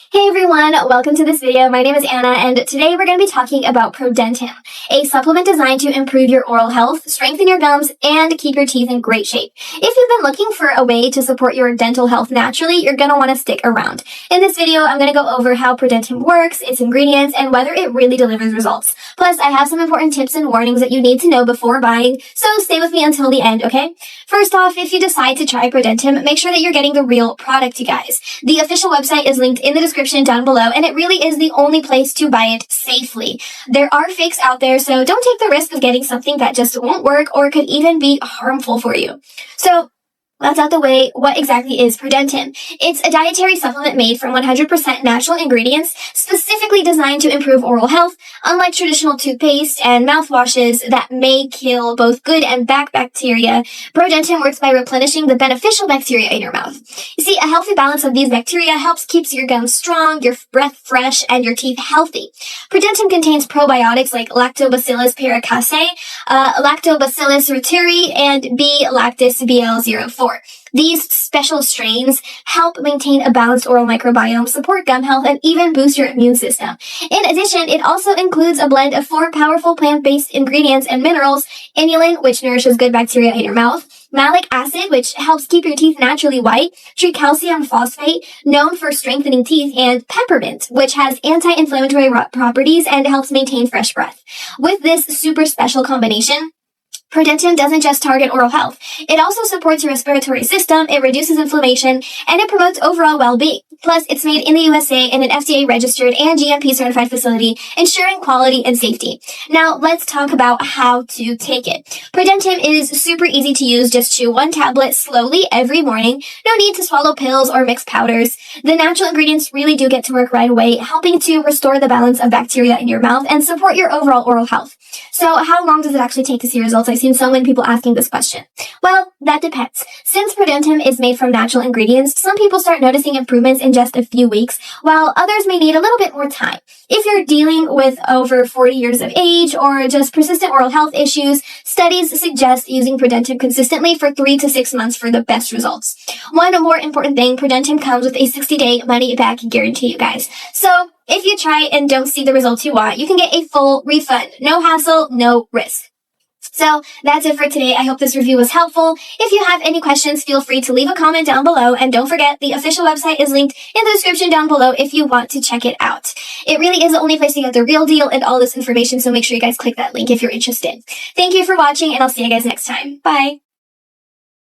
Hey everyone, welcome to this video. My name is Anna and today we're going to be talking about ProDentim, a supplement designed to improve your oral health, strengthen your gums, and keep your teeth in great shape. If you've been looking for a way to support your dental health naturally, you're going to want to stick around. In this video, I'm going to go over how ProDentim works, its ingredients, and whether it really delivers results. Plus, I have some important tips and warnings that you need to know before buying, so stay with me until the end, okay? First off, if you decide to try ProDentim, make sure that you're getting the real product, you guys. The official website is linked in the description down below, and it really is the only place to buy it safely. There are fakes out there, so don't take the risk of getting something that just won't work or could even be harmful for you. So, that's out the way. What exactly is ProDentim? It's a dietary supplement made from 100% natural ingredients, specifically designed to improve oral health. Unlike traditional toothpaste and mouthwashes that may kill both good and bad bacteria, ProDentim works by replenishing the beneficial bacteria in your mouth. You see, a healthy balance of these bacteria helps keep your gums strong, your breath fresh, and your teeth healthy. ProDentim contains probiotics like Lactobacillus paracasei, Lactobacillus reuteri, and B. lactis BL04. These special strains help maintain a balanced oral microbiome, support gum health, and even boost your immune system. In addition, it also includes a blend of 4 powerful plant-based ingredients and minerals: inulin, which nourishes good bacteria in your mouth; malic acid, which helps keep your teeth naturally white; tricalcium phosphate, known for strengthening teeth; and peppermint, which has anti-inflammatory properties and helps maintain fresh breath. With this super special combination, ProDentim doesn't just target oral health. It also supports your respiratory system, it reduces inflammation, and it promotes overall well-being. Plus, it's made in the USA in an FDA-registered and GMP-certified facility, ensuring quality and safety. Now, let's talk about how to take it. ProDentim is super easy to use. Just chew 1 tablet slowly every morning. No need to swallow pills or mix powders. The natural ingredients really do get to work right away, helping to restore the balance of bacteria in your mouth and support your overall oral health. So, how long does it actually take to see results? I've seen so many people asking this question. Well, that depends. Since ProDentim is made from natural ingredients, some people start noticing improvements in just a few weeks, while others may need a little bit more time. If you're dealing with over 40 years of age or just persistent oral health issues, studies suggest using ProDentim consistently for 3 to 6 months for the best results. One more important thing, ProDentim comes with a 60-day money-back guarantee, you guys. So, if you try and don't see the results you want, you can get a full refund. No hassle, no risk. So that's it for today. I hope this review was helpful. If you have any questions, feel free to leave a comment down below. And don't forget, the official website is linked in the description down below if you want to check it out. It really is the only place to get the real deal and all this information, so make sure you guys click that link if you're interested. Thank you for watching, and I'll see you guys next time. Bye!